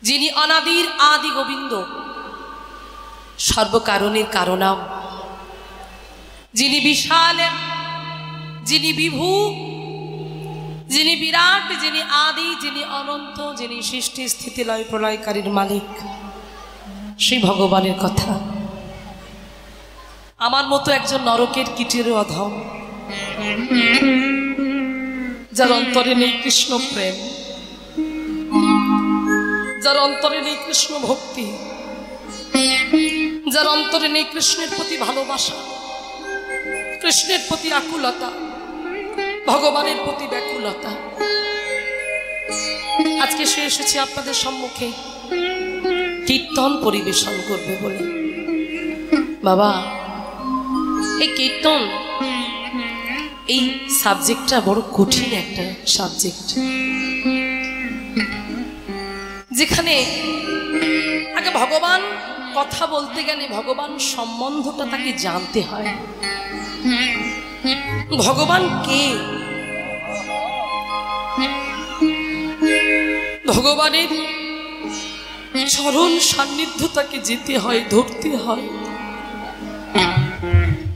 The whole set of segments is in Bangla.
যিনি অনাদির আদি গোবিন্দ, সর্বকারণের কারণাম, যিনি বিশাল, যিনি বিভু, যিনি বিরাট, যিনি আদি, যিনি অনন্ত, যিনি সৃষ্টি স্থিতি লয় প্রলয়কারীর মালিক, সেই ভগবানের কথা আমার মতো একজন নরকের কীটেরও অধম, যার অন্তরে নেই কৃষ্ণ প্রেম, যার অন্তরে নেই কৃষ্ণ ভক্তি, যার অন্তরে নেই কৃষ্ণের প্রতি ভালোবাসা, কৃষ্ণের প্রতি আকুলতা, ভগবানের প্রতি ব্যাকুলতা, আজকে সে এসেছে আপনাদের সম্মুখে কীর্তন পরিবেশন করবে বলে। বাবা, এই কীর্তন, এই সাবজেক্টটা বড় কঠিন একটা সাবজেক্ট, যেখানে আগে ভগবান কথা বলতে গেলে ভগবান সম্বন্ধটা তাকে জানতে হয়। ভগবান কে? ভগবানের চরণ সান্নিধ্য তাকে যেতে হয়, ধরতে হয়।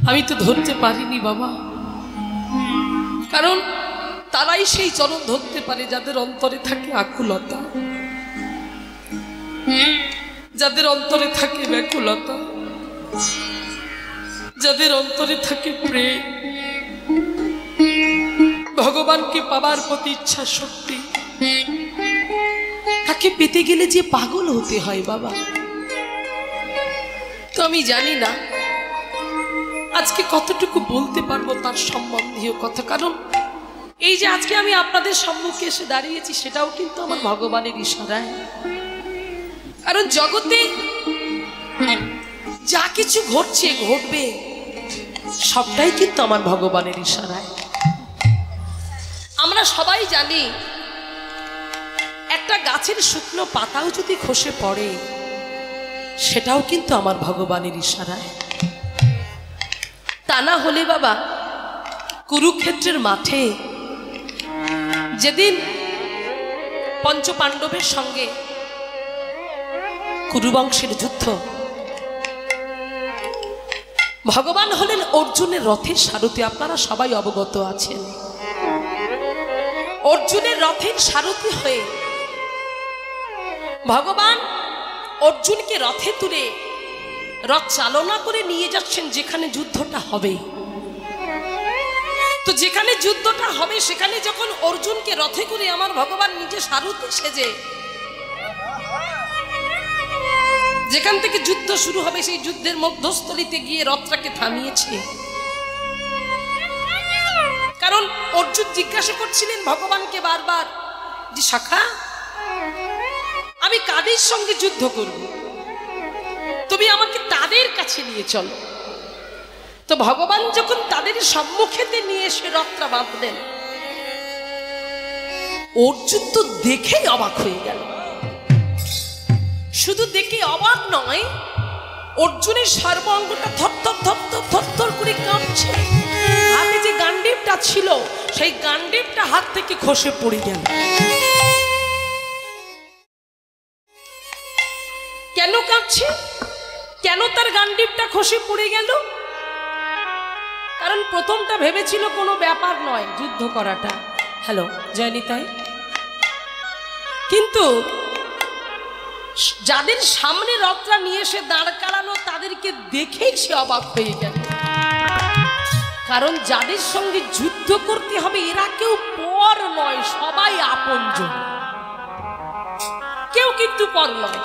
আমি তো ধরতে পারিনি বাবা, কারণ তারাই সেই চরণ ধরতে পারে যাদের অন্তরে থাকে আকুলতা, যাদের অন্তরে থাকে ব্যাকুলতা, যাদের অন্তরে থাকে প্রেম, ভগবানকে পাবার প্রতি ইচ্ছা শক্তি। তাকে পেতে গেলে যে পাগল হতে হয় বাবা। তো আমি জানি না আজকে কতটুকু বলতে পারবো তার সম্বন্ধীয় কথা, কারণ এই যে আজকে আমি আপনাদের সম্মুখে এসে দাঁড়িয়েছি সেটাও কিন্তু আমার ভগবানের ইশারায়। কারণ জগতে যা কিছু ঘটছে ঘটবে সবটাই কিন্তু আমার ভগবানের ইশারায়। আমরা সবাই জানি একটা গাছের শুকনো পাতাও যদি খসে পড়ে সেটাও কিন্তু আমার ভগবানের ইশারায়। তা না হলে বাবা, কুরুক্ষেত্রের মাঠে যেদিন পঞ্চপাণ্ডবের সঙ্গে কুরুবংশের যুদ্ধ, ভগবান হলেন অর্জুনের রথের সারথি। আপনারা সবাই অবগত আছেন, অর্জুনের রথের সারথি হয়ে ভগবান অর্জুনকে রথে তুলে রথ চালনা করে নিয়ে যাচ্ছেন যেখানে যুদ্ধটা হবে। তো যেখানে যুদ্ধটা হবে সেখানে যখন অর্জুনকে রথে করে আমার ভগবান নিজে সারথি সেজে যেখান থেকে যুদ্ধ শুরু হবে সেই যুদ্ধের মধ্যস্থলিতে গিয়ে রথটাকে থামিয়েছে। কারণ অর্জুন জিজ্ঞাসা করছিলেন ভগবানকে বারবার যে শাখা, আমি কাদের সঙ্গে যুদ্ধ করব, তুমি আমাকে তাদের কাছে নিয়ে চলো। তো ভগবান যখন তাদের সম্মুখেতে নিয়ে এসে রথটা বাঁধলেন, অর্জুন তো দেখেই অবাক হয়ে গেল। শুধু দেখে অবাক নয়, অর্জুনের সর্বাঙ্গটা থরথর থরথর থরথর করে কাঁপছে। হাতে যে গান্ডীবটা ছিল সেই গান্ডীবটা হাত থেকে খসে পড়ে গেল। কেন কাঁপছে? কেন তার গান্ডীবটা খসে পড়ে গেল? কারণ প্রথমটা ভেবেছিল কোনো ব্যাপার নয় যুদ্ধ করাটা। হ্যালো জয়নিতাই। কিন্তু যাদের সামনে রথটা নিয়ে এসে দাঁড় করানো তাদেরকে দেখেই সে অবাক হয়ে গেল। কারণ যাদের সঙ্গে যুদ্ধ করতে হবে এরা কেউ পর নয়, সবাই আপনজন, কেউ কিন্তু পর নয়।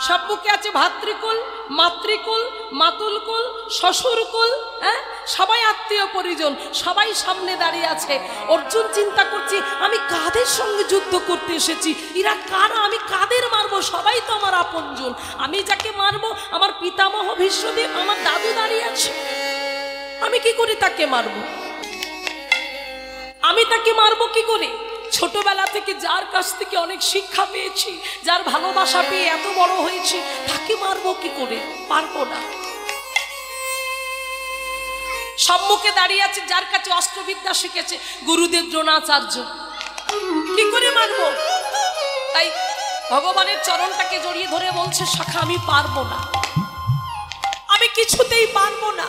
সম্মুখে আছে ভাতৃকুল, মাতৃকুল, মাতুলকুল, শ্বশুরকুল, হ্যাঁ, সবাই আত্মীয় পরিজন, সবাই সামনে দাঁড়িয়ে আছে। অর্জুন চিন্তা করছে আমি কাদের সঙ্গে যুদ্ধ করতে এসেছি, এরা কারা, আমি কাদের মারবো, সবাই তো আমার আপনজন। আমি যাকে মারবো আমার পিতামহ ভীষ্মদেব, আমার দাদু দাঁড়িয়ে আছে, আমি কি করে তাকে মারবো? আমি তাকে মারবো কি করে? ছোটবেলা থেকে যার কাছ থেকে অনেক শিক্ষা পেয়েছি, যার ভালোবাসা পেয়ে এত বড় হয়েছি, তাকে মারবো কি করে? পারবো না। সম্মুখে দাঁড়িয়ে আছে যার কাছে অস্ত্রবিদ্যা শিখেছে গুরুদেব দ্রোণাচার্য, কি করে মারবো? তাই ভগবানের চরণটাকে জড়িয়ে ধরে বলছে, সখা আমি পারবো না, আমি কিছুতেই পারবো না।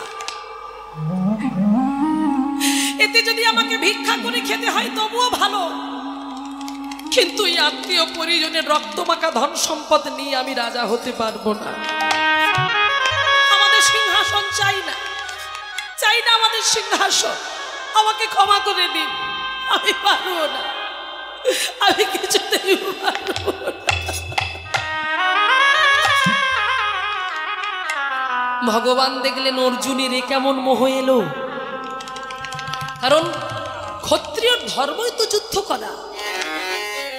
এতে যদি আমাকে ভিক্ষা করে খেতে হয় তবুও ভালো, কিন্তু এই আত্মীয় পরিজনের রক্তমাখা ধন সম্পদ নিয়ে আমি রাজা হতে পারবো না। আমাদের সিংহাসন চাই না, চাই না আমাদের সিংহাসন। আমাকে ক্ষমা করে দিন, আমি পারবো না, আমি কিছুতেই পারবো না। ভগবান দেখলেন অর্জুনের এ কেমন মোহ এলো, কারণ ক্ষত্রিয়র ধর্মই তো যুদ্ধ করা।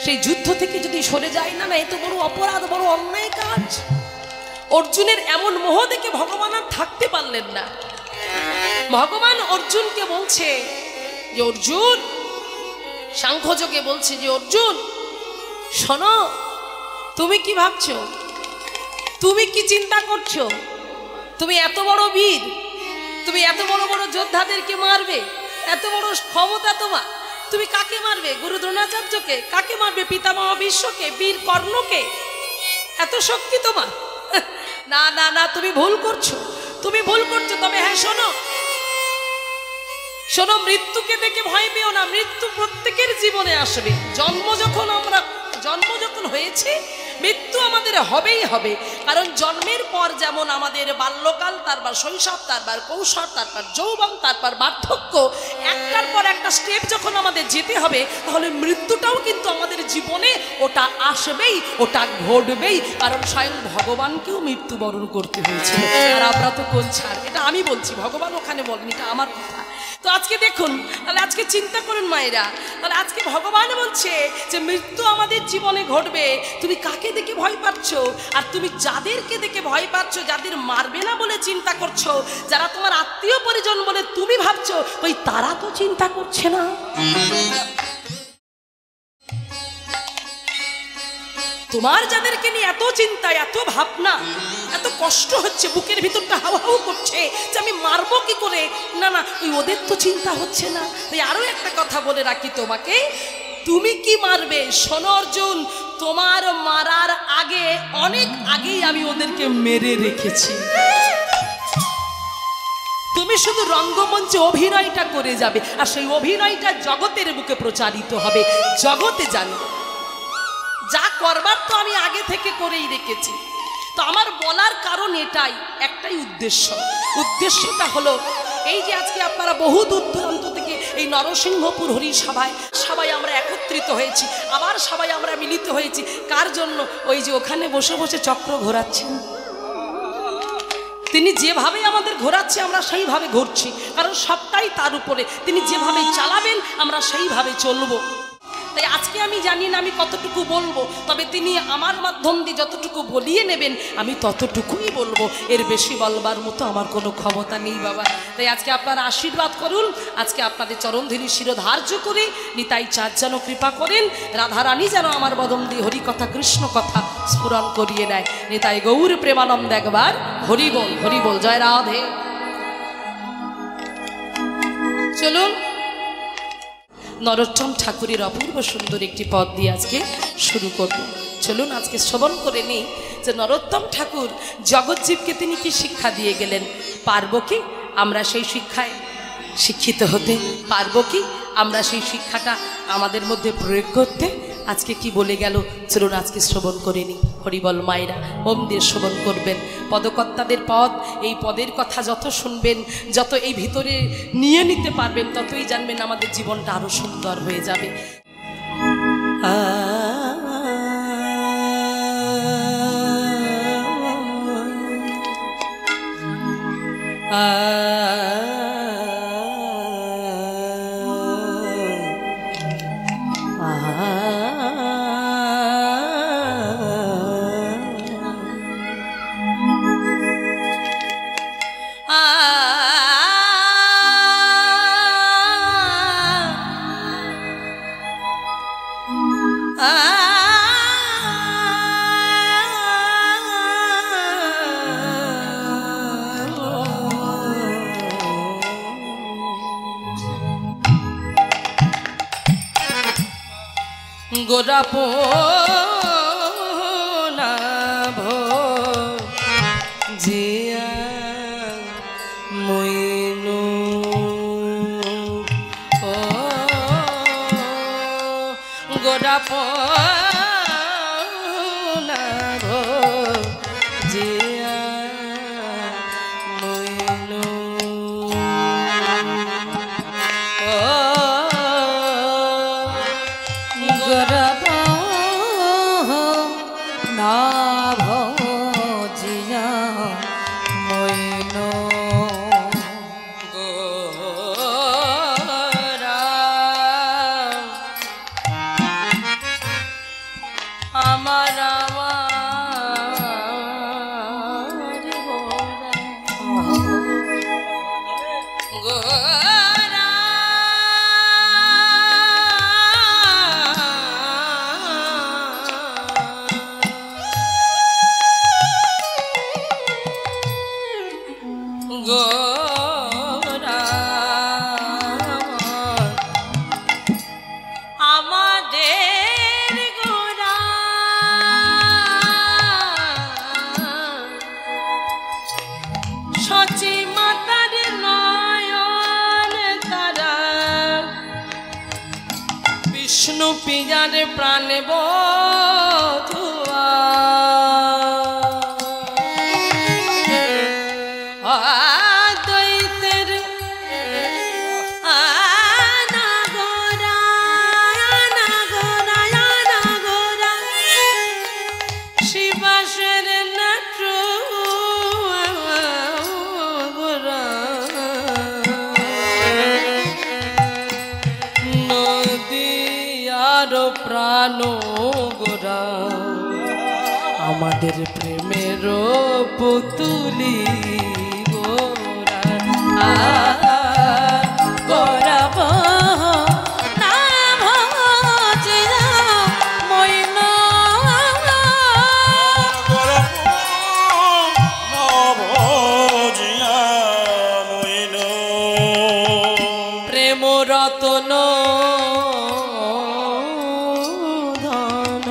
সেই যুদ্ধ থেকে যদি সরে যায় না, এ তো বড় অপরাধ, বড় অন্যায় কাজ। অর্জুনের এমন মোহ দেখে ভগবান আর থাকতে পারলেন না। ভগবান অর্জুনকে বলছে যে অর্জুন, সাংখ্যযোগে বলছে যে অর্জুন শোনো, তুমি কি ভাবছো, তুমি কি চিন্তা করছো? তুমি এত বড় বীর, তুমি এত বড় বড় যোদ্ধাদেরকে মারবে, এত বড় ক্ষমতা তোমার, তুমি কাকে মারবে? গুরু দ্রোণাচার্যকে? কাকে মারবে? পিতামহ ভীষ্মকে, বীর কর্ণকে? এত শক্তি তোমার? না না না, তুমি ভুল করছো, তুমি ভুল করছো। তবে হ্যাঁ শোনো, শোনো, মৃত্যুকে দেখে ভয় পেও না। মৃত্যু প্রত্যেকের জীবনে আসবে। জন্ম যখন হয়েছে, মৃত্যু আমাদের হবেই হবে। কারণ জন্মের পর যেমন আমাদের বাল্যকাল, তারপর শৈশব, তারপর কৈশোর, তারপর যৌবন, তারপর বার্ধক্য, একটার পর একটা স্টেপ যখন আমাদের যেতে হবে, তাহলে মৃত্যুটাও কিন্তু আমাদের জীবনে ওটা আসবেই, ওটা ঘটবেই। কারণ স্বয়ং ভগবানকেও মৃত্যুবরণ করতে হয়েছিল, আর আমরা তো কোন ছাড়। এটা আমি বলছি, ভগবান ওখানে বলেন, এটা আমার কথা। তো আজকে দেখুন, তাহলে আজকে চিন্তা করুন মায়েরা, তাহলে আজকে ভগবান বলছে যে মৃত্যু আমাদের জীবনে ঘটবে। তুমি কাকে দেখে ভয় পাচ্ছ? আর তুমি যাদেরকে দেখে ভয় পাচ্ছ, যাদের মারবে না বলে চিন্তা করছো, যারা তোমার আত্মীয় পরিজন বলে তুমি ভাবছো, ওই তারা তো চিন্তা করছে না। তোমার যাদেরকে নিয়ে এত চিন্তা, এত ভাবনা, এত কষ্ট হচ্ছে, বুকের ভিতরটা হাওয়া হাওয়া করছে যে আমি মারবো কি করে, না না, ওই ওদের তো চিন্তা হচ্ছে না। তাই আরো একটা কথা বলে রাখি তোমাকে, তুমি কি মারবে? শোনো অর্জুন, তোমার মারার আগে, অনেক আগেই আমি ওদেরকে মেরে রেখেছি। তুমি শুধু রঙ্গমঞ্চে অভিনয়টা করে যাবে, আর সেই অভিনয়টা জগতের বুকে প্রচারিত হবে, জগতে জানবে। যা করবার তো আমি আগে থেকে করেই রেখেছি। তো আমার বলার কারণ এটাই, একটাই উদ্দেশ্যটা হলো এই যে আজকে আপনারা বহু দূর দূরান্ত থেকে এই নরসিংহপুর হরিসভায় সবাই আমরা একত্রিত হয়েছি, আবার সবাই আমরা মিলিত হয়েছি। কার জন্য? ওই যে ওখানে বসে বসে চক্র ঘোরাচ্ছেন, তিনি যেভাবে আমাদের ঘোরাচ্ছে আমরা সেইভাবে ঘুরছি, কারণ সবটাই তার উপরে। তিনি যেভাবে চালাবেন আমরা সেইভাবে চলবো। তাই আজকে আমি জানি না আমি কতটুকু বলবো, তবে তিনি আমার মাধ্যম দিয়ে যতটুকু বলিয়ে নেবেন আমি ততটুকুই বলবো, এর বেশি বলবার মতো আমার কোনো ক্ষমতা নেই বাবা। তাই আজকে আপনারা আশীর্বাদ করুন, আজকে আপনাদের চরণধুলি শিরোধার্য করে নিতাই চাঁদ যেন কৃপা করেন, রাধারানী যেন আমার বদন দিয়ে হরিকথা কৃষ্ণ কথা স্ফুরণ করিয়ে নেয়। নিতাই গৌর প্রেমানন্দ একবার হরি বল, হরি বল, জয় রাধে। চলুন নরোত্তম ঠাকুরের অপূর্ব সুন্দর একটি পদ দিয়ে আজকে শুরু করব। চলুন আজকে শ্রবণ করে নিই যে নরোত্তম ঠাকুর জগৎজীবকে তিনি কি শিক্ষা দিয়ে গেলেন। পারব কি আমরা সেই শিক্ষায় শিক্ষিত হতে? পারব কি আমরা সেই শিক্ষাটা আমাদের মধ্যে প্রয়োগ করতে? আজকে কি বলে গেল, চলুন আজকে শ্রবণ করে নিই। হরিবল মায়েরা ওম দিয়ে শ্রবণ করবেন। পদকর্তাদের পদ, এই পদের কথা যত শুনবেন, যত এই ভিতরে নিয়ে নিতে পারবেন, ততই জানবেন আমাদের জীবনটা আরো সুন্দর হয়ে যাবে। গোরাপ গোরাপ নাভ জিয়া মইনু গোরাপ নাভ জিয়া মইনু আমার গোরা গোরা আমাদের গোরা সচি মাতার নয়ন তারা বিষ্ণু পিজার প্রাণ বধুয়া দৈতের আনাগোরা আনাগোরা আনাগোরা শিবাসের নাট্য গোরা নদীয়ার প্রাণ গোরা আমাদের প্রেমের পুতুলি গোরা গোরাপ নাভ জিয়া মইনু প্রেম রতন ধন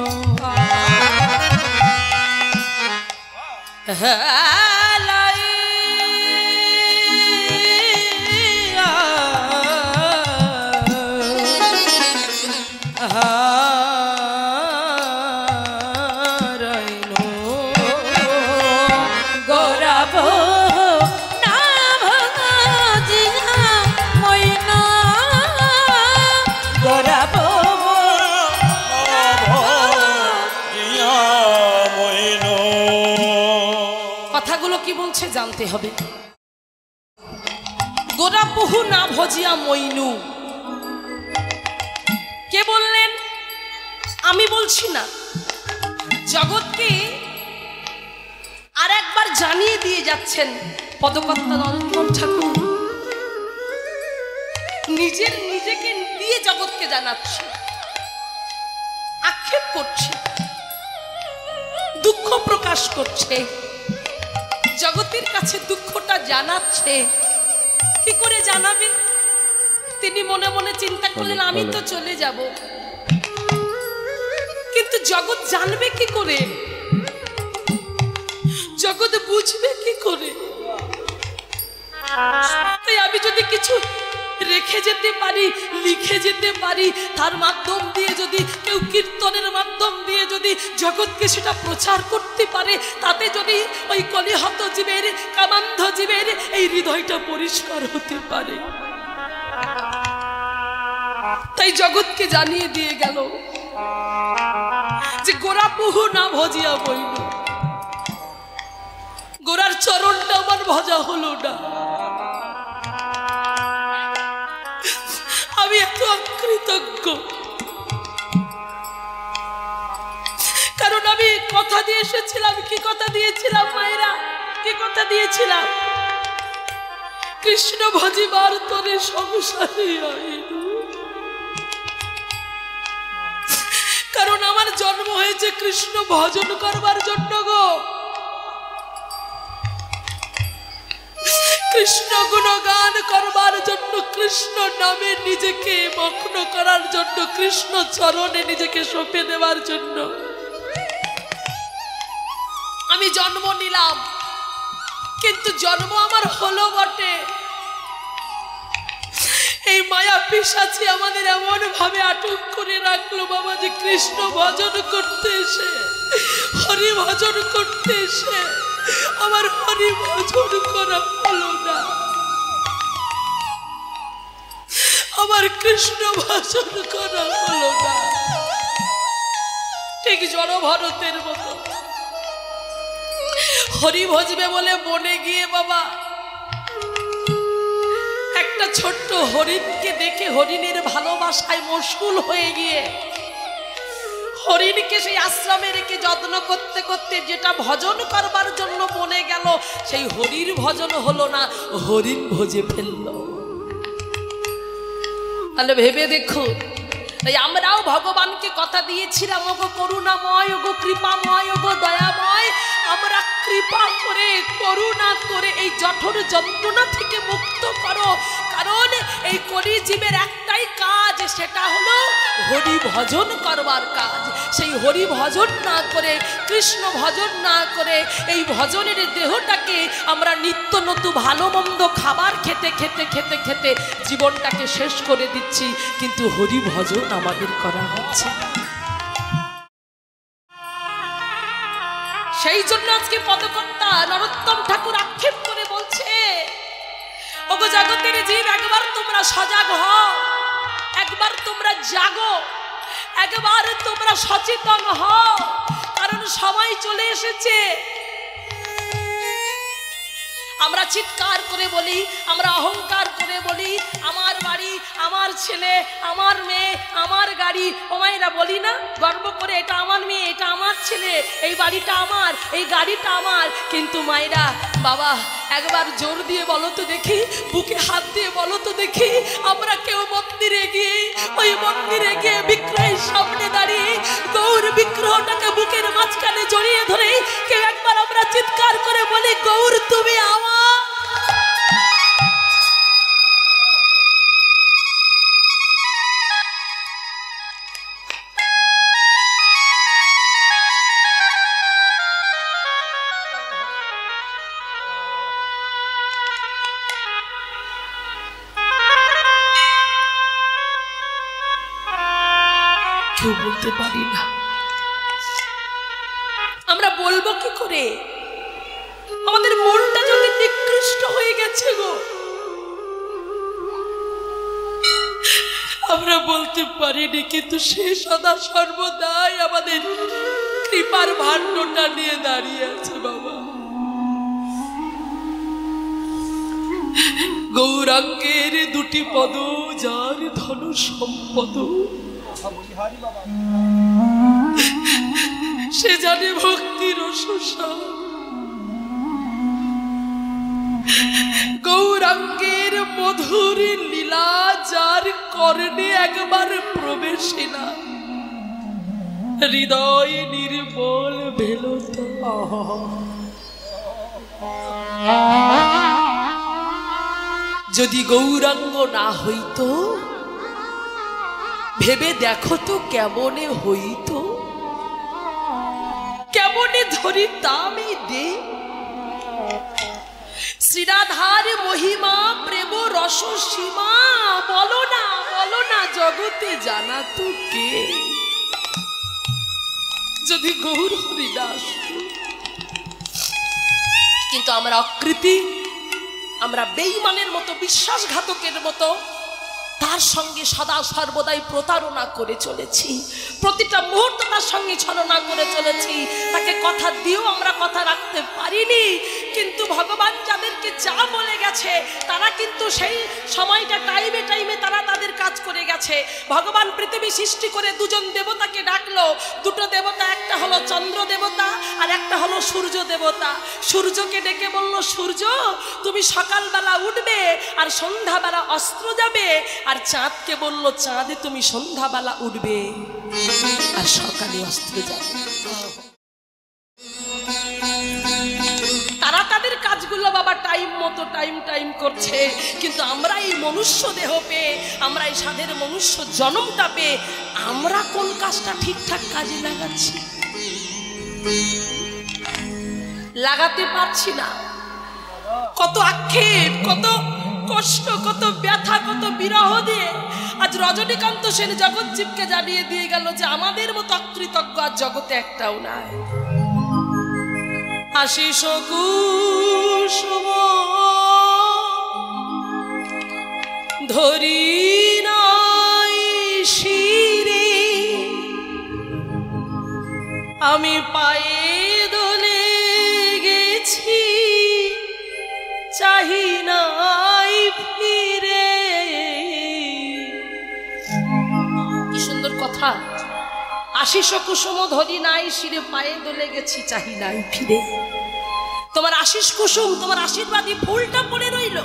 গোরাপ নাভ জিয়া মইনু গোরাপ কথাগুলো কি বলছে জানতে হবে। গোরা বহু না ভজিয়া মইনু কে বললেন? আমি বলছি না, জগৎকে আর একবার জানিয়ে দিয়ে যাচ্ছেন পদকর্তা নরোত্তম ঠাকুর। নিজেকে দিয়ে জগৎকে জানাচ্ছে, আক্ষেপ করছে, দুঃখ প্রকাশ করছে, জগতের কাছে দুঃখটা জানাচ্ছে। কি করে জানাবে? তিনি মনে মনে চিন্তা করলেন আমি তো চলে যাব, কিন্তু জগৎ জানবে কি করে? জগৎ বুঝবে কি করে? তাই আমি যদি কিছু রেখে যেতে পারি, লিখে যেতে পারি, তার মাধ্যম দিয়ে যদি কেউ কীর্তনের মাধ্যম দিয়ে যদি জগৎকে সেটা প্রচার করতে পারে, তাতে যদি ওই কলিহত জীবের, কামান্ধ জীবের এই হৃদয়টা পরিষ্কার হতে পারে। তাই জগৎকে জানিয়ে দিয়ে গেল যে গোরা বহু না ভজিয়া বইল, গোরার চরণটা আমার ভজা হলো না। আমি এত অকৃতজ্ঞ, কারণ আমি কথা দিয়ে এসেছিলাম। কি কথা দিয়েছিলাম মায়েরা? কি কথা দিয়েছিলাম? কৃষ্ণ ভজিবার তরে সংসারী আইনু। কারণ আমার জন্ম হয়েছে কৃষ্ণ ভজন করবার জন্য গো, কৃষ্ণ গুণগান করবার জন্য, কৃষ্ণ নামে নিজেকে মগ্ন করার জন্য, কৃষ্ণ চরণে নিজেকে সঁপে দেওয়ার জন্য আমি জন্ম নিলাম। কিন্তু জন্ম আমার হলো বটে, এই মায়া পিশাচি আমাদের এমন ভাবে আটক করে রাখলো বাবা যে কৃষ্ণ ভজন করতে এসে, হরি ভজন করতে এসে আমার হরি ভজন করা হলো না, আমার কৃষ্ণ ভজন করা হলো না। ঠিক জড়ভরতের মতো হরি ভজবে বলে বনে গিয়ে বাবা একটা ছোট্ট হরিণকে দেখে হরিণের ভালোবাসায় মশগুল হয়ে গিয়ে হরিণকে সেই আশ্রমে রেখে যত্ন করতে করতে যেটা ভজন করবার জন্য বনে গেল, সেই হরির ভজন হলো না, হরিণ ভজে ফেললো। তাহলে ভেবে দেখো, তাই আমরাও ভগবানকে কথা দিয়েছিলাম, ওগো করুণাময়, ওগো কৃপাময়, ওগো দয়াময়, আমরা কৃপা করে করুণা করে এই জঠর যন্ত্রণা থেকে মুক্ত করো। কারণ এই কলিজীবের একটাই কাজ, সেটা হলো হরি ভজন করবার কাজ। সেই হরি ভজন না করে, কৃষ্ণ ভজন না করে এই ভজনের দেহটাকে আমরা নিত্য নতুন ভালো মন্দ খাবার খেতে খেতে খেতে খেতে জীবনটাকে শেষ করে দিচ্ছি, কিন্তু হরি ভজন আমাদের করা হচ্ছে। সেই জন্য আজকে পদকর্তা নরোত্তম ঠাকুর আক্ষেপ করে বলছে, ওগো জগতের জীব, একবার তোমরা সজাগ হও, একবার তোমরা জাগো, একবার তোমরা সচেতন হও, কারণ সময় চলে এসেছে। আমরা চিৎকার করে বলি, আমরা অহংকার করে বলি, আমার বাড়ি, আমার ছেলে, আমার মেয়ে, আমার গাড়ি। ও মায়েরা বলি না গর্ব করে, এটা আমার মেয়ে, এটা আমার ছেলে, এই বাড়িটা আমার, এই গাড়িটা আমার। কিন্তু মায়েরা বাবা একবার জোর দিয়ে বলো তো দেখি, বুকে হাত দিয়ে বলো তো দেখি, আমরা কেউ মন্দিরে গিয়ে, ওই মন্দিরে গিয়ে বিগ্রহের সামনে দাঁড়িয়ে গৌর বিগ্রহটাকে বুকের মাঝখানে জড়িয়ে ধরে কেউ একবার আমরা চিৎকার করে বলি, গৌর তুমি আমার? কেউ বলতে পারি না। আমরা বলবো কি করে? আমাদের মনটা যদি নিকৃষ্ট হয়ে গেছে গো, আমরা বলতে পারিনি, কিন্তু সে সদা সর্বদাই আমাদের কৃপার ভাণ্ডটা নিয়ে দাঁড়িয়ে আছে বাবা। গৌরাঙ্গের দুটি পদ, যার ধন সম্পদ, সে জানে ভক্তির অসুসার। গৌরাঙ্গের মধুর লীলা যার কর্ণে একবার প্রবেশে না, হৃদয় নির্মল ভেল। যদি গৌরাঙ্গ না হইতো, ভেবে দেখো তো কেমনে হইতো, কেমনে ধরিতাম এই দে। শ্রীরাধার মহিমা প্রেম রস সীমা, বলো না জগতে জানা তো কে? যদি গৌর হরিদাস, কিন্তু আমরা অকৃতি, আমরা বেঈমানের মতো, বিশ্বাসঘাতকের মতো তার সঙ্গে সদা সর্বদাই প্রতারণা করে চলেছি, প্রতিটা মুহূর্ত তার সঙ্গে ছলনা করে চলেছি। তাকে কথা দিয়েও আমরা কথা রাখতে পারিনি। কিন্তু ভগবান যাদেরকে যা বলে গেছে তারা কিন্তু সেই সময়টা টাইমে টাইমে তারা তাদের কাজ করে গেছে। ভগবান পৃথিবী সৃষ্টি করে দুজন দেবতাকে ডাকলো, দুটো দেবতা, একটা হলো চন্দ্র দেবতা আর একটা হলো সূর্য দেবতা। সূর্যকে ডেকে বলল, সূর্য তুমি সকালবেলা উঠবে আর সন্ধ্যাবেলা অস্ত্র যাবে। আর চাঁদকে বলল, চাঁদে তুমি সন্ধ্যাবেলা উঠবে আর সকালে অস্ত্র যাবে। তারা তাদের কাজগুলো বাবা টাইম মতো টাইম করছে, কিন্তু আমরা এই মনুষ্য দেহ পেয়ে, আমরা এই সাধের মনুষ্য জন্মটা পেয়ে আমরা কোন কাজটা ঠিকঠাক কাজে লাগাচ্ছি? লাগাতে পারছি না। কত আক্ষেপ, কত কষ্ট, কত ব্যথা, কত বিরহ দিয়ে আজ রজনীকান্ত সেন জগৎজীবকে জানিয়ে দিয়ে গেল যে আমাদের মতো অকৃতজ্ঞ আর জগতে একটাও নাই। আশিস কুসুম ধরি নাই শিরে, আমি পায়ে দোলে গেছি, চাহি নাই ফিরে। কি সুন্দর কথা। আশিস কুসুম ধরি নাই শিরে, পায়ে দোলে গেছি, চাহি নাই ফিরে। তোমার আশিস কুসুম, তোমার আশীর্বাদী ফুলটা পড়ে রইল,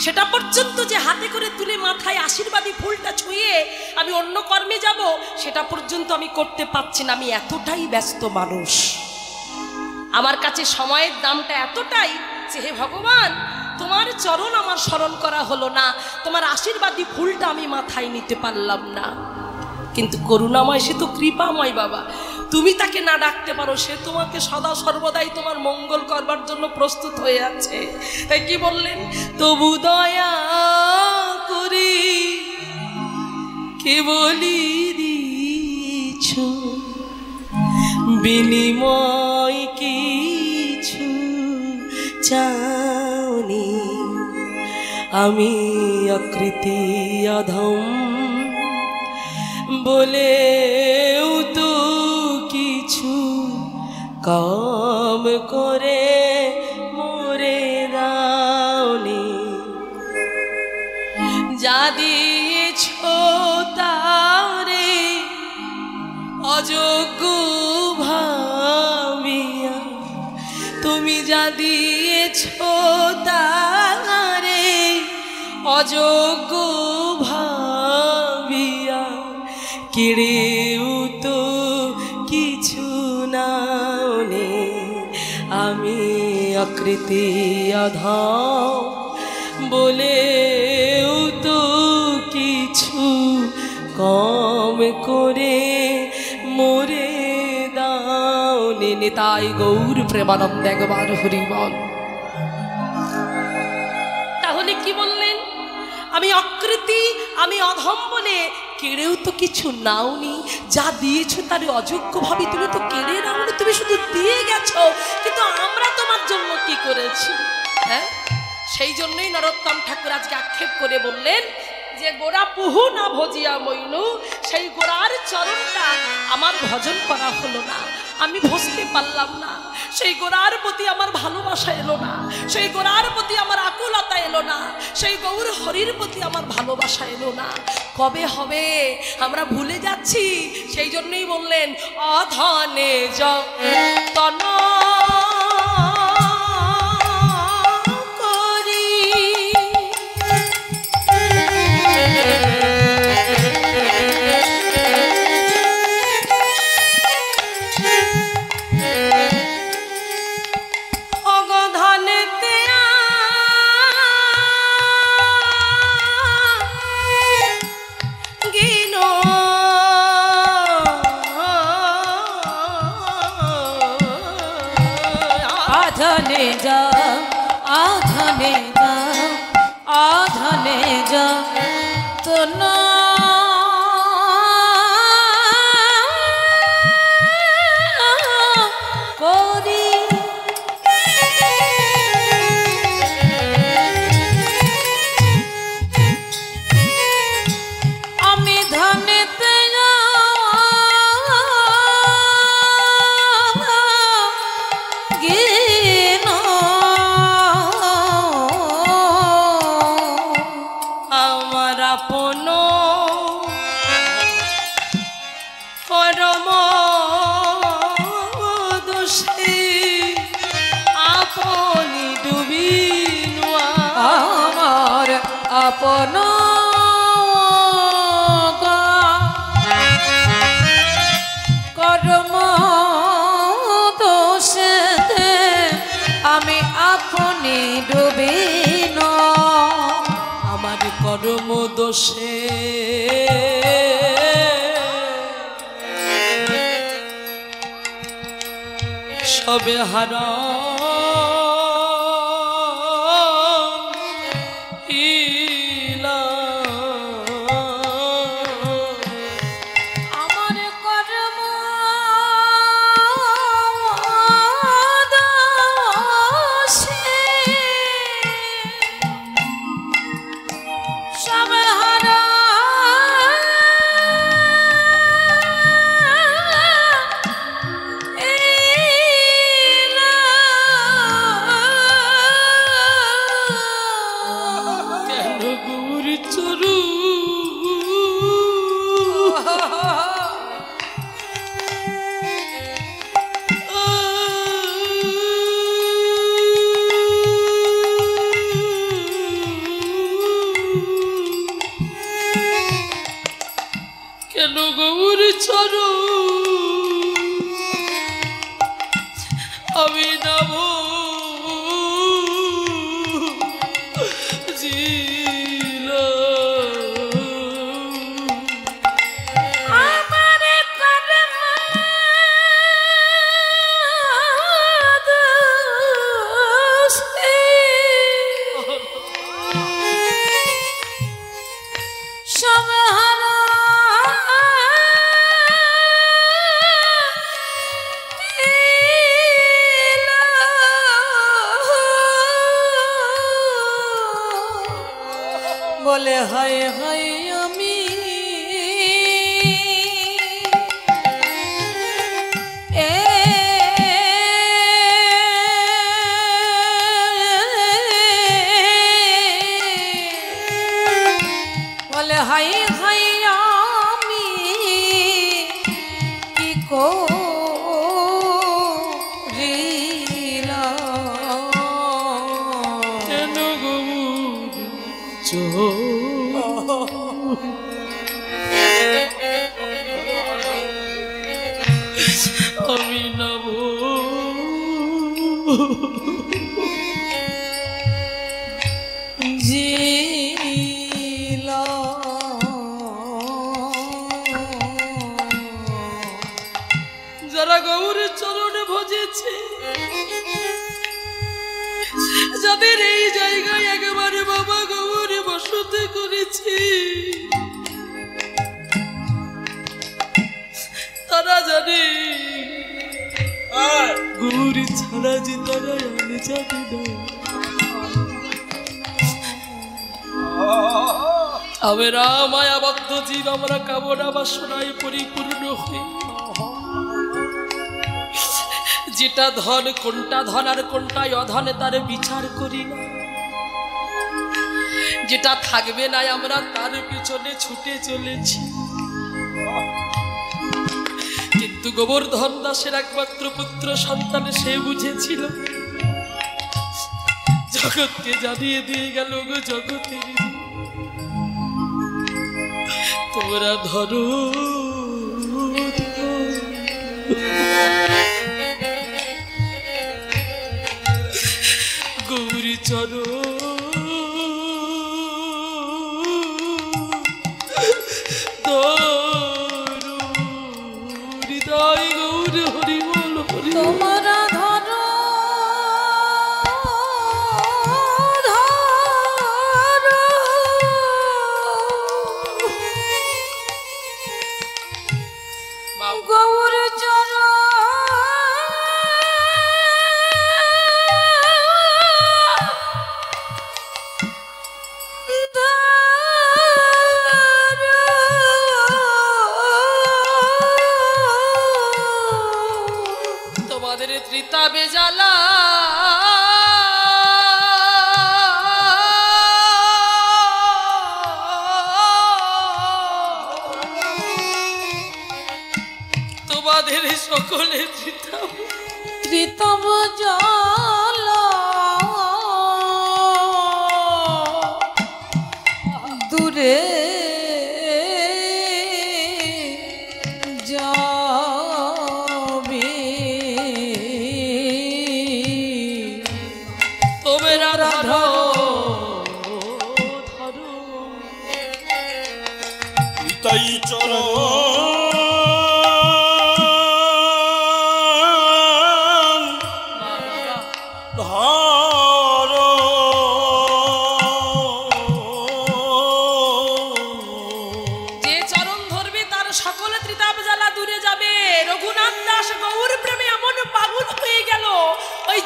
সেটা পর্যন্ত যে হাতে করে তুলে মাথায় আশীর্বাদী ফুলটা ছুঁয়ে আমি অন্য কর্মে যাব, সেটা পর্যন্ত আমি করতে পারছি না। আমি এতটাই ব্যস্ত মানুষ, আমার কাছে সময়ের দামটা এতটাই যে হে ভগবান, তোমার চরণ আমার স্মরণ করা হলো না, তোমার আশীর্বাদী ফুলটা আমি মাথায় নিতে পারলাম না। কিন্তু করুণাময় সে তো কৃপাময় বাবা, তুমি তাকে না ডাকতে পারো, সে তোমাকে সদা সর্বদাই তোমার মঙ্গল করবার জন্য প্রস্তুত হয়ে আছে। তাই কি বললেন, তবু দয়া করি কে বলি দিছ, বিনিময় কিছু চাওনি, আমি অকৃতি অধম বলেও তো কিছু কাম করে মোরে দাওনি, যা দিয়েছ তারে অযোগ্য ভাবিয়া, তুমি যা দিয়েছ তারে অযোগ্য ভাবিয়া, কেড়েও তো কিছু নাওনি, আমি অকৃতি অধম বলেও তো কিছু কম করে মোরে দাওনি। নিতাই গৌর প্রেমানন্দ একবার হরি বল। তাহলে কি বললেন, আমি অকৃতি, আমি অধম বলে কেড়েও তো কিছু নাওনি, যা দিয়েছো তার অযোগ্য ভাবে তুমি তো কেড়ে নাওনি, তুমি শুধু দিয়ে গেছো। কিন্তু আমরা তোমার জন্য কি করেছি? হ্যাঁ, সেই জন্যই নরোত্তম ঠাকুর আজকে আক্ষেপ করে বললেন যে গোরা পুহু না ভজিয়া মইনু, সেই গোরার চরণটা আমার ভজন করা হলো না, আমি ভজতে পারলাম না। সেই গোরার প্রতি আমার ভালোবাসা এলো না, সেই গোরার প্রতি আমার আকুলতা এলো না, সেই গৌর হরির প্রতি আমার ভালোবাসা এলো না। কবে হবে? আমরা ভুলে যাচ্ছি। সেই জন্যই বললেন অধনে যতন আধনে যা তো না করি, আমি ধনেতে গিন আমার আপন করম দোষে আপনি ডুবিন, আমার আপন কর্ম দোষে আমি আপনি ডুবিন, আমার কর্ম দোষে সবে হারাম বলে হায় হায় আমি বলে হায় হায় আমি কি আমি নব জিলা যারা গৌরের চরণে ভজেছে, যাদের এই জায়গায় একেবারে বাবা গৌরে বসতি করেছে, তারা জানে গৌরী ছাড়া যে তারা আনে যাবে না। আমরা মায়াবদ্ধ জীব, আমরা কামনা বাসনায় পরিপূর্ণ হই। যেটা ধন, কোনটা ধন আর কোনটাই অধন তার বিচার করি না। যেটা থাকবে না আমরা তার পিছনে ছুটে চলেছি। কিন্তু গোবর্ধন দাসের একমাত্র পুত্র সন্তান সে বুঝেছিল, জগৎকে জানিয়ে দিয়ে গেল গো জগতের তোমরা ধরো গৌরী চরো হৃদয় গৌর হরি বল হরি তোমরা ধরো গৌর চরণ তোমাদের ত্রিতা বেজালা তোমাদের সকলে ত্রিতব জল দূরে যাবে তোমরা ধরো তাই চলো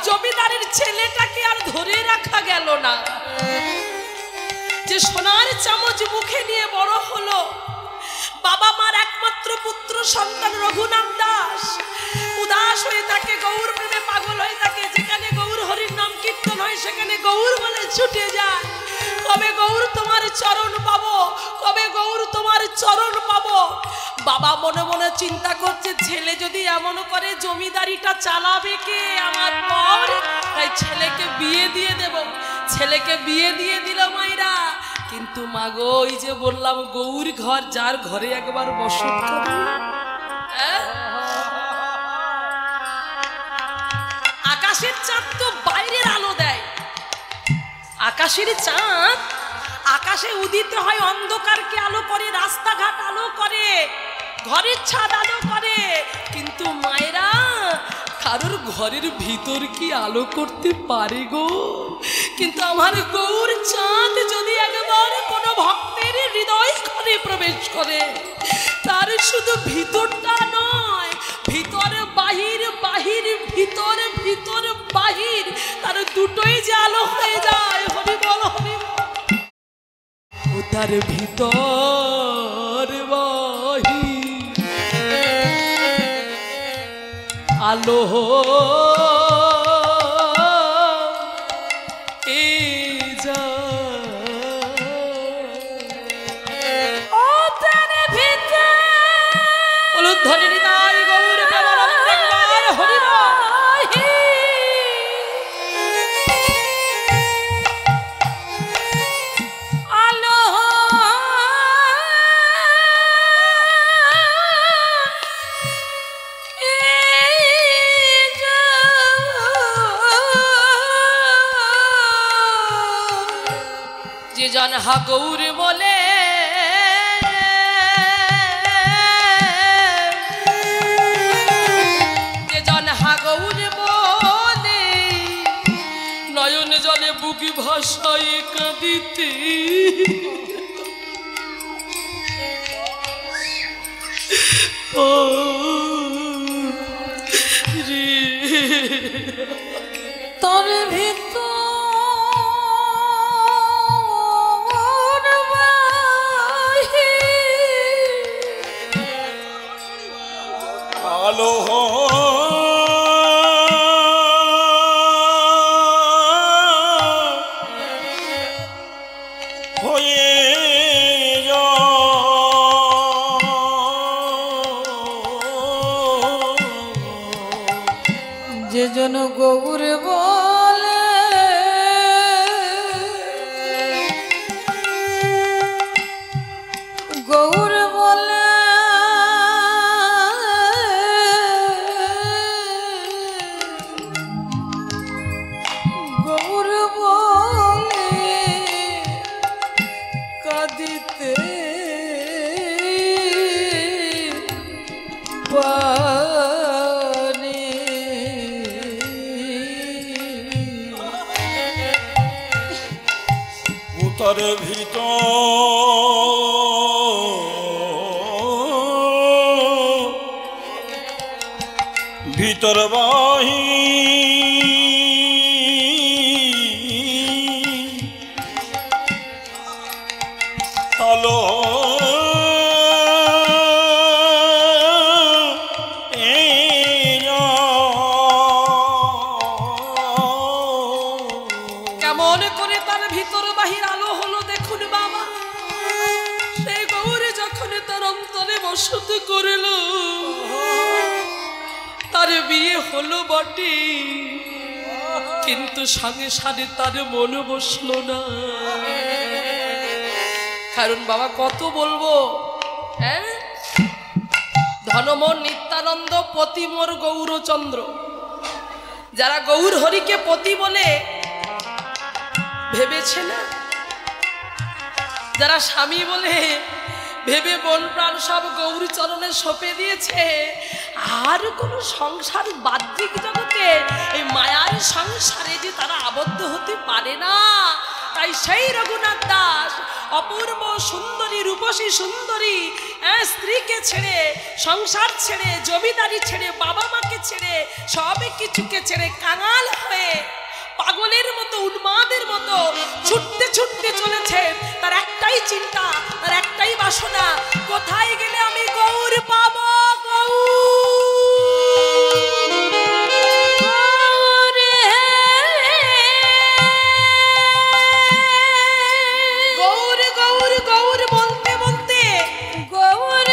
জমিদারের ছেলেটাকে আর ধরে রাখা গেল না, যে সোনার চামচ মুখে নিয়ে বড় হলো। বাবা মার একমাত্র পুত্র সন্তান রঘুনাথ দাস উদাস হয়ে থাকে, গৌর প্রেমে পাগল হয়ে থাকে। যেখানে গৌর হরির নাম কীর্তন হয় সেখানে গৌর বলে ছুটে যায়। কবে গৌর তোমার চরণ পাবো, কবে গৌর তোমার চরণ পাবো। বাবা মনে মনে চিন্তা করছে, ছেলে যদি এমন করে জমিদারিটা চালাবে কে আমার পর, তাই ছেলেকে বিয়ে দিয়ে দেব। ছেলেকে বিয়ে দিয়ে দিল মায়েরা। কিন্তু মাগো, ওই যে বললাম গৌর ঘর, যার ঘরে একবার বসত করে, আকাশের চাঁদ তো বাইরের আলো দেয়। আকাশের চাঁদ আকাশে উদিত হয়, অন্ধকারকে আলো করে, রাস্তাঘাট আলো করে, ঘরের ছাদ আলো করে। কিন্তু মায়েরা কারোর ঘরের ভিতর কি আলো করতে পারে গো? কিন্তু আমার গৌর চাঁদ যদি একবার কোনো ভক্তের হৃদয় ঘরে প্রবেশ করে, তার শুধু ভিতরটা নয়, ভিতর বাহির, বাহির ভিতর, ভিতর বাহির, তার দুটোই যে আলো হয়ে যায়। হরি বল হরি বল। তার ভিতর বহি আলো হা গৌর বলে যে জন হা গৌর বলে নয়ন জলে বুকি ভাষায় কাঁদিতে ও রে তোর ভিতর আলো হয়ে যে জন গৌর বলে গৌর বলে গৌর বলে কাঁদিতে তার ভিতর ভিতর বাহি আলো কেমন করে তার ভিতর বাহির আলো হলো দেখুন বাবা। সেই গৌর যখন তার অন্তরে বসতি করিল তার বিয়ে হলো বটে, কিন্তু সংসারে তার মন বসলো না। কারণ বাবা কত বলবো, হ্যাঁ, ধনমোর নিত্যানন্দ পতি মোর গৌরচন্দ্র, যারা গৌর হরিকে পতি বলে ভেবেছে না, যারা স্বামী বলে ভেবে মন প্রাণ সব গৌর চরণে সঁপে দিয়েছে, আর কোন সংসার বাহ্যিক জগতে এই মায়ার সংসারে যে তারা আবদ্ধ হতে পারে না। তাই সেই রঘুনাথ দাস অপূর্ব সুন্দরী রূপসী সুন্দরী স্ত্রীকে ছেড়ে, সংসার ছেড়ে, জমিদারি ছেড়ে, বাবা মাকে ছেড়ে, সব কিছুকে ছেড়ে কাঙাল হয়ে পাগলের মতো উন্মাদের মতো ছুটতে ছুটতে চলেছে। তার একটাই চিন্তা, তার একটাই বাসনা, কোথায় গেলে আমি গৌর পাবো। গৌর গৌর গৌর বলতে বলতে গৌর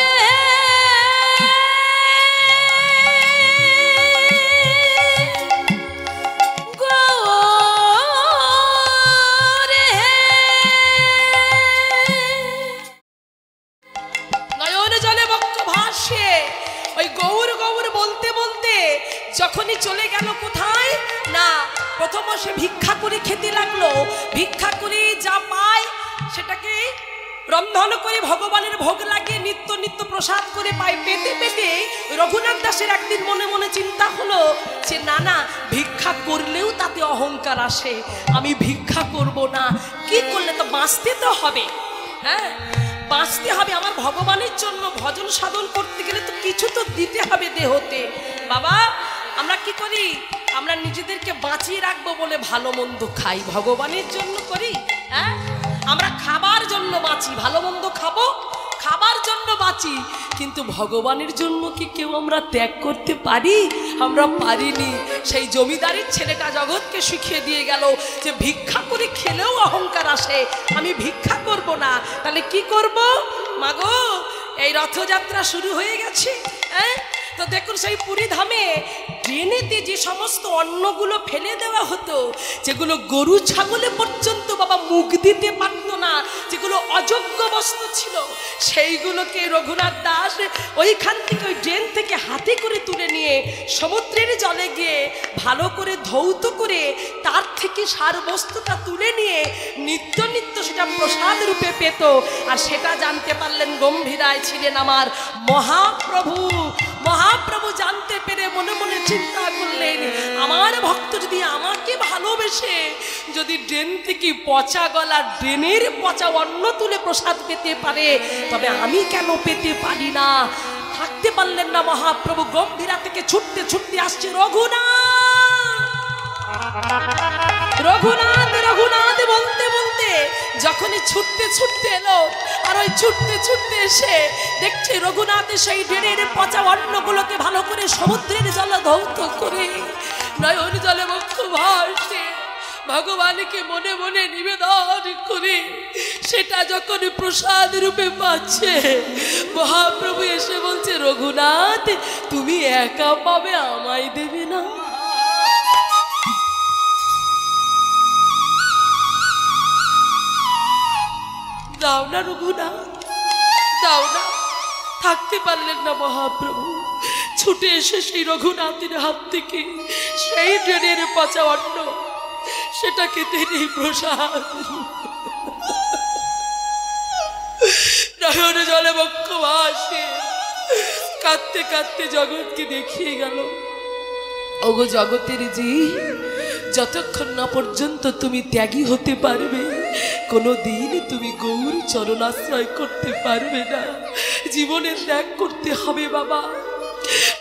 যখনই চলে গেল কোথায় না, প্রথম সে ভিক্ষা করে খেতে লাগলো। ভিক্ষা করে যা পায় সেটাকে রন্ধন করে ভগবানের ভোগ লাগিয়ে নিত্য নিত্য প্রসাদ করে পায়। পেতে পেতে রঘুনাথ দাসের একদিন মনে মনে চিন্তা হলো যে না না, ভিক্ষা করলেও তাতে অহংকার আসে, আমি ভিক্ষা করব না। কি করলে তো বাঁচতে তো হবে, হ্যাঁ বাঁচতে হবে, আমার ভগবানের জন্য ভজন সাধন করতে গেলে তো কিছু তো দিতে হবে দেহতে। বাবা আমরা কি করি, আমরা নিজেদেরকে বাঁচিয়ে রাখবো বলে ভালো মন্দ খাই, ভগবানের জন্য করি, হ্যাঁ আমরা খাবার জন্য বাঁচি, ভালো মন্দ খাবো, খাবার জন্য বাঁচি, কিন্তু ভগবানের জন্য কি কেউ আমরা ত্যাগ করতে পারি? আমরা পারিনি। সেই জমিদারের ছেলেটা জগৎকে শিখিয়ে দিয়ে গেল যে ভিক্ষা করে খেলেও অহংকার আসে, আমি ভিক্ষা করব না। তাহলে কি করব? মাগো, এই রথযাত্রা শুরু হয়ে গেছে, হ্যাঁ, তো দেখুন সেই পুরী ধামে ট্রেনেতে যে সমস্ত অন্নগুলো ফেলে দেওয়া হতো, যেগুলো গরু ছাগলে পর্যন্ত বাবা মুখ দিতে পারত না, যেগুলো অযোগ্য বস্তু ছিল, সেইগুলোকে রঘুনাথ দাস ওইখান থেকে ওই ট্রেন থেকে হাতে করে তুলে নিয়ে সমুদ্রের জলে গিয়ে ভালো করে ধৌত করে তার থেকে সার বস্তুটা তুলে নিয়ে নিত্য নিত্য সেটা প্রসাদ রূপে পেত। আর সেটা জানতে পারলেন গম্ভীরায় ছিলেন আমার মহাপ্রভু। মহাপ্রভু জানতে পেরে মনে মনে চিন্তা করলেন, আমার ভক্ত যদি আমাকে ভালোবেসে যদি ড্রেন থেকে পচা গলা ড্রেনের পচা অন্ন তুলে প্রসাদ পেতে পারে, তবে আমি কেন পেতে পারি না? থাকতে পারলেন না মহাপ্রভু, গম্ভীরা থেকে ছুটতে ছুটতে আসছে রঘুনাথ রঘুনাথ বলতে বলতে যখনই ছুটতে ছুটতে এলো, আর ওই ছুটতে ছুটতে এসে দেখছে রঘুনাথ সেই ড্রেনের পচা অন্নগুলোকে ভালো করে সমুদ্রের জলে ধৌত করে নয়ন জলে বক্ষ ভাসে ভগবানকে মনে মনে নিবেদন করে সেটা যখন প্রসাদ রূপে পাচ্ছে, মহাপ্রভু এসে বলছে, রঘুনাথ তুমি একা পাবে, আমায় দেবে না? দাও না রঘুনাথ, দাও না। থাকতে পারলেন না মহাপ্রভু, ছুটে এসে সেই রঘুনাথের হাত থেকে সেই ড্রেনের পচা অন্ন সেটাকে তিনি প্রসাদ নয়ন জলে বক্ষ ভাসে কাঁদতে কাঁদতে জগৎকে দেখিয়ে গেল, ওগো জগতের জি, যতক্ষণ না পর্যন্ত তুমি ত্যাগী হতে পারবে, কোনো দিন তুমি গৌর চরণাশ্রয় করতে পারবে না। জীবনে ত্যাগ করতে হবে বাবা,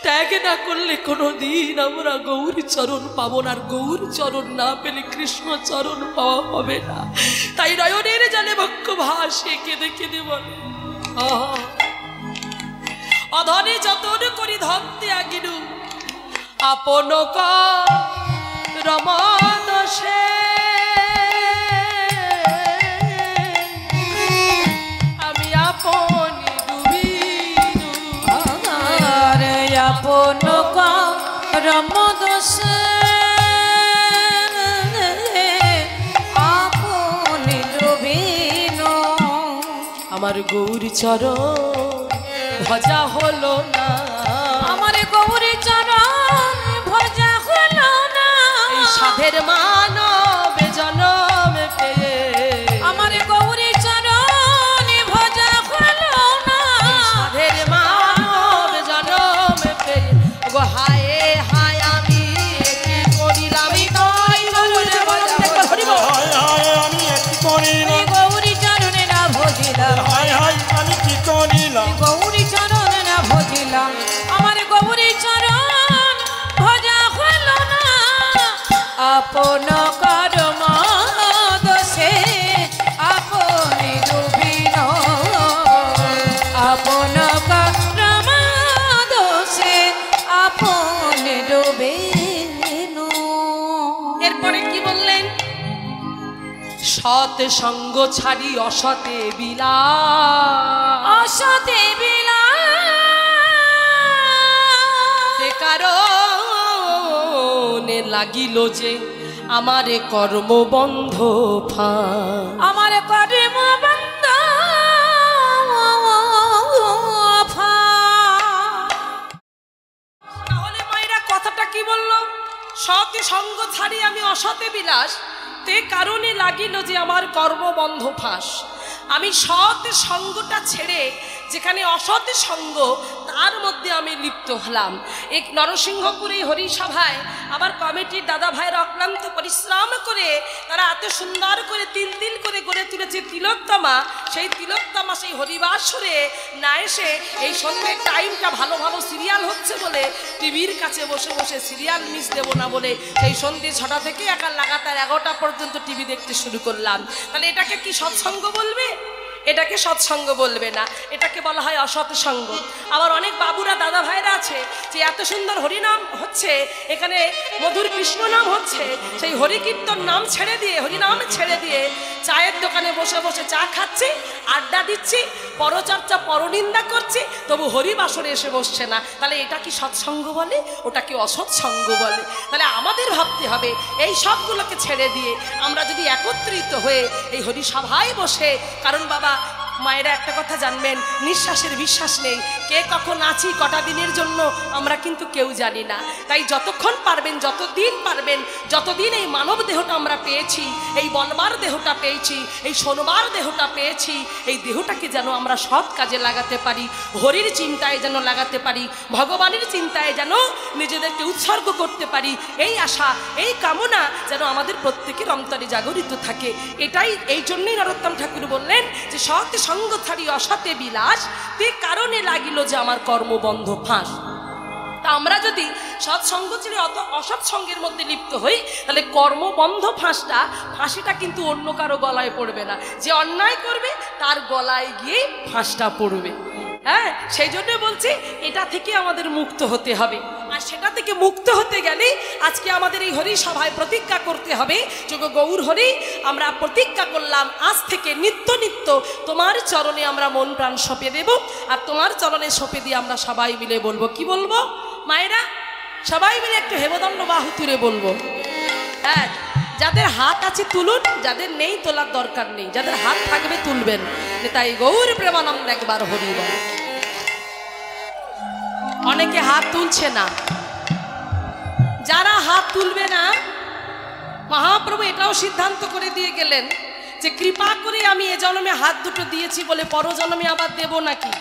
ত্যাগ না করলে কোনো দিন আমরা গৌর চরণ পাবো না, আর গৌর চরণ না পেলে কৃষ্ণ চরণ পাওয়া হবে না। তাই নয়নের জলে বক্ষ ভাসে কেঁদে কেঁদে বলে, অধনে যতন করি ধন ত্যাগিনু আপন রমন সে, আমি আপনি ডুবিনু আপন রমদোষে আপনি ডুবিনু। আমার গৌর চরণ ভজা হলো না, আমার গৌর চরণ ভজা হলো না, এই সাধের মানব জনম পেয়ে আমার গৌর চরণ ভজা হলো না, সাধের মানব জনম পেয়ে গো হায় হায় আমি কি করিলাম, হায় হায় আমি কি করিলাম, গৌরী চরণে না ভজিলাম, হায় হায় আমি কি করিলাম, গৌরী চরণে না ভজিলাম, আমার গৌরী চরণ ভজা হলো না, আপন কর্ম দোষে আপনি ডুবিন, আপন কর্ম দোষে আপনি ডুবিন। এরপরে কি বললেন? সৎ সঙ্গ ছাড়ি অসতে বিলা, অসতে বিলা কারণে লাগিল যে আমারে কর্মবন্ধ ফাঁ, আমার কর্ম বন্ধ তাহলে মায়েরা কথাটা কি বললো? সৎ সঙ্গ ছাড়ি আমি অসতে বিলাস, তে কারণে লাগিল যে আমার কর্মবন্ধ ফাঁস। আমি সৎ সঙ্গটা ছেড়ে যেখানে অসৎ সঙ্গ তার মধ্যে আমি লিপ্ত হলাম। এক নরসিংহপুরে হরিসভায় আবার কমিটির দাদা ভাইয়ের অক্লান্ত পরিশ্রম করে তারা এত সুন্দর করে তিল তিল করে গড়ে তুলেছে তিলোত্তমা। সেই তিলোত্তমা সেই হরিবাসরে না এসে এই সন্ধ্যের টাইমটা ভালো ভালো সিরিয়াল হচ্ছে আছে বলে টিভির কাছে বসে বসে সিরিয়াল মিস দেবো না বলে সেই সন্ধ্যে 6টা থেকে একার লাগাতার 11টা পর্যন্ত টিভি দেখতে শুরু করলাম। তাহলে এটাকে কি সৎসঙ্গ বলবে? এটাকে সৎসঙ্গ বলবে না, এটাকে বলা হয় অসৎসঙ্গ। আবার অনেক বাবুরা দাদা ভাইরা আছে যে এত সুন্দর হরিনাম হচ্ছে, এখানে মধুর কৃষ্ণ নাম হচ্ছে, সেই হরিকীর্তন নাম ছেড়ে দিয়ে, হরিনাম ছেড়ে দিয়ে চায়ের দোকানে বসে বসে চা খাচ্ছি, আড্ডা দিচ্ছি, পরচর্চা পরনিন্দা করছি, তবু হরিবাসরে এসে বসছে না। তাহলে এটা কি সৎসঙ্গ বলে? ওটাকে অসৎসঙ্গ বলে। তাহলে আমাদের ভাবতে হবে এই সবগুলোকে ছেড়ে দিয়ে আমরা যদি একত্রিত হয়ে এই হরিসভায় বসে, কারণ বাবা মায়েরা একটা কথা জানবেন, নিঃশ্বাসের বিশ্বাস নেই, কে কখন আছি কটা দিনের জন্য আমরা কিন্তু কেউ জানি না। তাই যতক্ষণ পারবেন, যতদিন পারবেন, যতদিন এই মানব দেহটা আমরা পেয়েছি, এই বলবার দেহটা পেয়েছি, এই শোনবার দেহটা পেয়েছি, এই দেহটাকে যেন আমরা সৎ কাজে লাগাতে পারি, হরির চিন্তায় যেন লাগাতে পারি, ভগবানের চিন্তায় যেন নিজেদেরকে উৎসর্গ করতে পারি, এই আশা, এই কামনা যেন আমাদের প্রত্যেকের অন্তরে জাগরিত থাকে। এটাই, এই জন্যই নরোত্তম ঠাকুর বললেন যে সৎ সঙ্গ ছাড়ি অসতে বিলাস, তে কারণে লাগিল যে আমার কর্মবন্ধ ফাঁস। তা আমরা যদি সৎসঙ্গ ছেড়ে অসৎ সঙ্গের মধ্যে লিপ্ত হই, তাহলে কর্মবন্ধ ফাঁসিটা কিন্তু অন্য কারো গলায় পড়বে না, যে অন্যায় করবে তার গলায় গিয়ে ফাঁসটা পড়বে। হ্যাঁ, সেই জন্য বলছি এটা থেকে আমাদের মুক্ত হতে হবে। আর সেটা থেকে মুক্ত হতে গেলে আজকে আমাদের এই হরি সভায় প্রতিজ্ঞা করতে হবে, যোগ গৌর হরি আমরা প্রতিজ্ঞা করলাম আজ থেকে নিত্য নিত্য তোমার চরণে আমরা মন প্রাণ সঁপে দেব, আর তোমার চরণে সঁপে দিয়ে আমরা সবাই মিলে বলবো। কি বলবো মায়েরা? সবাই মিলে একটু হেমদণ্ড বাহু তুলে বলবো। হ্যাঁ, যাদের হাত আছে তুলুন, যাদের নেই তোলার দরকার নেই, যাদের হাত থাকবে তুলবেন। তাই গৌর প্রেমানন্দ একবার হরি বল। অনেকে হাত তুলছে না, যারা হাত তুলবে না, মহাপ্রভু এটাও সিদ্ধান্ত করে দিয়ে গেলেন যে কৃপা করে আমি এ জন্মে হাত দুটো দিয়েছি বলে পরজন্মে আবার দেব নাকি?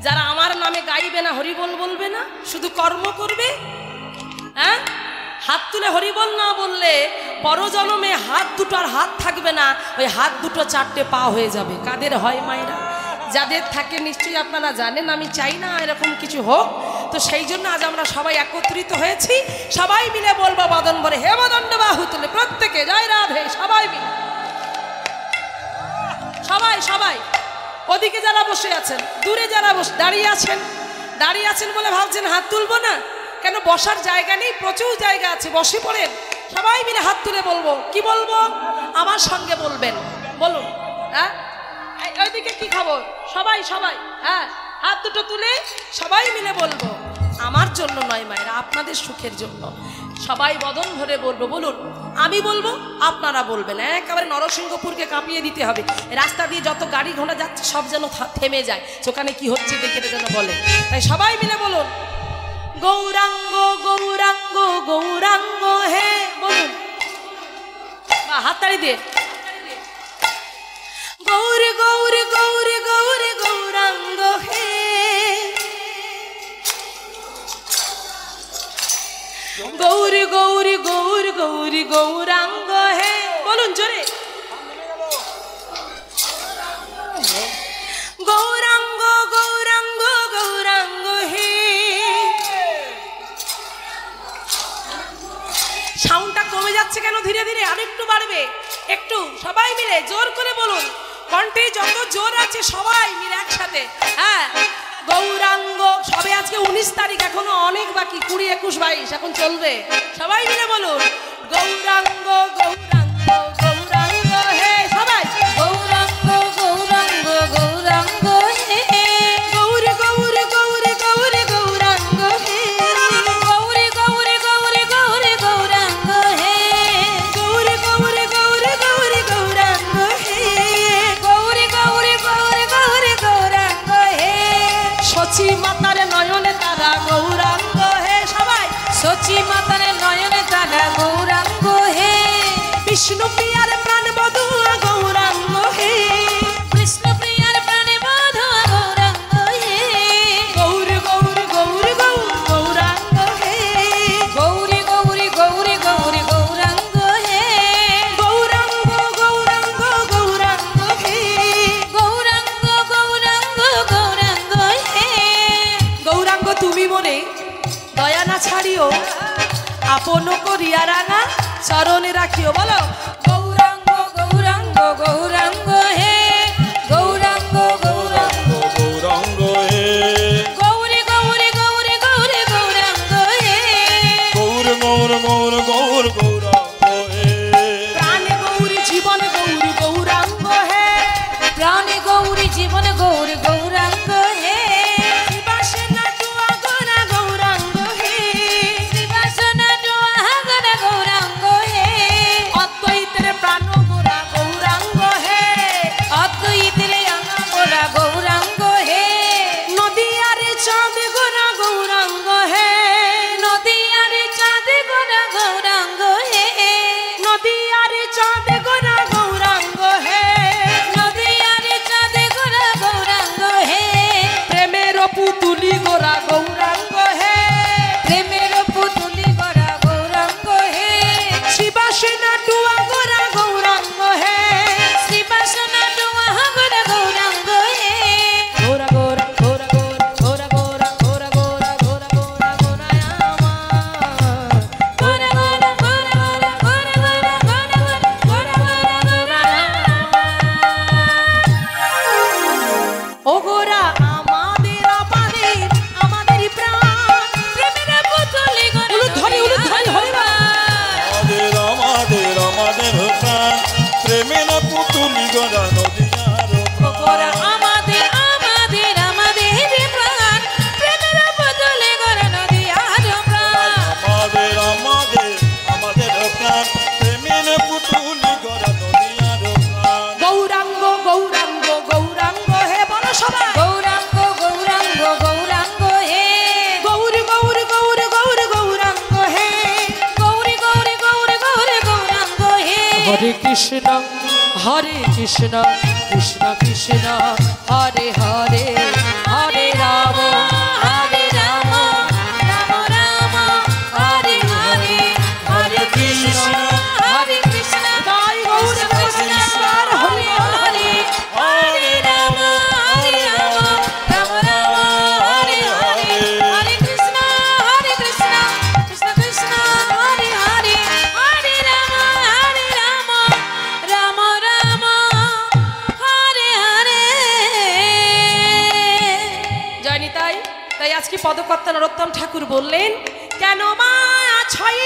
যারা আমার নামে গাইবে না, হরিবল বলবে না, শুধু কর্ম করবে, হ্যাঁ, হাত তুলে হরিবল না বললে পরজন্মে হাত দুটো আর হাত থাকবে না, ওই হাত দুটো 4টে পা হয়ে যাবে। কাদের হয় মায়েরা? যাদের থাকে নিশ্চয়ই আপনারা জানেন। আমি চাই না এরকম কিছু হোক, তো সেই জন্য আজ আমরা সবাই একত্রিত হয়েছি, সবাই মিলে বলবো বদন ভরে হে বদণ্ড বাহু তুলে প্রত্যেকে জয় রাধে, সবাই মিলে, সবাই সবাই। ওদিকে যারা বসে আছেন, দূরে যারা দাঁড়িয়ে আছেন বলে ভাবছেন হাত তুলবো না, কেন বসার জায়গা নেই, প্রচুর জায়গা আছে, বসে পড়েন। সবাই মিলে হাত তুলে বলবো। কি বলবো? আমার সঙ্গে বলবেন, বলুন। হ্যাঁ, ওইদিকে কি খবর? সবাই সবাই, হ্যাঁ, হাত দুটো তুলে সবাই মিলে বলবো। আমার জন্য নয় মায়েরা, আপনাদের সুখের জন্য সবাই বদন ভরে বলবো। বলুন, আমি বলবো, আপনারা বলবেন। একেবারে নরসিংহপুরকে কাঁপিয়ে দিতে হবে। রাস্তা দিয়ে যত গাড়ি ঘোড়া যাচ্ছে সব যেন থেমে যায়, ওখানে কি হচ্ছে দেখে যেন বলে। তাই সবাই মিলে বলুন, গৌরাঙ্গ গৌরাঙ্গ গৌরাঙ্গ হে, বলুন হাততালি দিয়ে। গৌর গৌর গৌর গৌর গৌরাঙ্গ হে, গৌর গৌর গৌর গৌর গৌরাঙ্গ হে, বলুন জোরে। গৌরাঙ্গ গৌরাঙ্গ গৌরাঙ্গ হে, সাউন্ডটা কমে যাচ্ছে কেন? ধীরে ধীরে আরেকটু বাড়বে, একটু সবাই মিলে জোর করে বলুন, কণ্ঠে যত জোর আছে সবাই মিলে একসাথে। হ্যাঁ, গৌরাঙ্গ। সবে আজকে 19 তারিখ, এখনো অনেক বাকি, 20, 21, 22 এখন চলবে। সবাই মিলে বলুন, গৌরাঙ্গ গৌরাঙ্গ গৌরাঙ্গ হে, সবাই গৌরাঙ্গ গৌরাঙ্গ গৌরাঙ্গ হে, গৌর গৌর গৌর গৌর গৌরাঙ্গ হে, গৌর গৌর গৌর গৌর গৌরাঙ্গ হে, গৌর গৌর গৌর গৌর গৌরাঙ্গ হে, গৌর গৌর গৌর গৌর গৌরাঙ্গ হে, সচি মাতার নয়নে তারা গৌরাঙ্গ হে, সবাই সচি মাতার নয়নে তারা গৌরাঙ্গ হে, বিষ্ণু দয়া না ছাড়িও আপন করিয়া রাঙা চরণে রাখিও বলো গৌরাঙ্গ গৌরাঙ্গ গৌরাঙ্গ হে গৌরাঙ্গ গৌরাঙ্গ গৌরাঙ্গ হে গৌরী গৌরী গৌরী গৌরী গৌরাঙ্গ হে গৌর গৌর গৌর গৌর গৌরাঙ্গ হে প্রাণে গৌরী জীবন গৌরী গৌরাঙ্গ হে প্রাণে গৌরী জীবন গৌরী গৌরাঙ্গ হে শিবাসনা টুয়া গোরা গৌরাঙ্গ হে শ্রীবাসনা ডোহাগন গৌরাঙ্গ হে অদ্বৈতের প্রাণ গোরা গৌরাঙ্গ হে অদ্বৈতের গোরা গৌরাঙ্গ হে নদিয়ারে চাঁদ গোরা গৌরাঙ্গ হে নদিয়ারে চাঁদ গোরা গৌরাঙ্গ হে নদিয়ারে চাঁদ গোরা গৌরাঙ্গ হে নদিয়ারে চাঁদ গোরা গৌরাঙ্গ হে প্রেমের পুতুলি গোরা গৌরাঙ্গ হে প্রেমের পুতুলি গোরা গৌরাঙ্গ হে শিবাসনা টুয়া গোরা গৌরাঙ্গ হে শ্রীবাসনা ডোহাগন গৌরাঙ্গ হে গোরা গোরা গোরা গোরা গোরা গোরা গোরা গোরা গোরা গোরা গোরা আমার গোরা গোরা গোরা গোরা গোরা গোরা গোরা গোরা ও গোরা আমাদের আমাদের আমাদেরই প্রাণ প্রেমের পুতুলি গোরা উলুধ্বনি উলুধ্বনি হরিবা আমাদের আমাদের আমাদের প্রাণ প্রেমের পুতুলি গড়া নদিয়ার গোরা আমাদের আমাদের আমাদের প্রাণ প্রেমের পুতুলি গোরা নদিয়ার প্রাণ আমাদের আমাদের আমাদের প্রাণ প্রেমের পুতুলি গড়া নদিয়ার প্রাণ গৌরাঙ্গ গৌরাঙ্গ গৌরাঙ্গ হে বলো সবাই গৌরাঙ্গ গৌরাঙ্গ গৌরাঙ্গ হে গৌর গৌর গৌর গৌর গৌরাঙ্গ হে গৌরী গৌরী গৌরী গৌরী গৌরাঙ্গ হে হরে কৃষ্ণ কৃষ্ণ কৃষ্ণ হরে হরে হরে রাম হরে রাম রাম রাম হরে হরে হরে কৃষ্ণ হরে কৃষ্ণ তাই গৌর কৃষ্ণ হরে হরে হরে রাম রাম রাম হরে হরে হরে কৃষ্ণ কৃষ্ণ কৃষ্ণ হরে হরে হরে রাম রাম রাম হরে হরে। জয়নিতাই তাই আজকে পদকর্তা নরোত্তম ঠাকুর বললেন কেন মা ছয়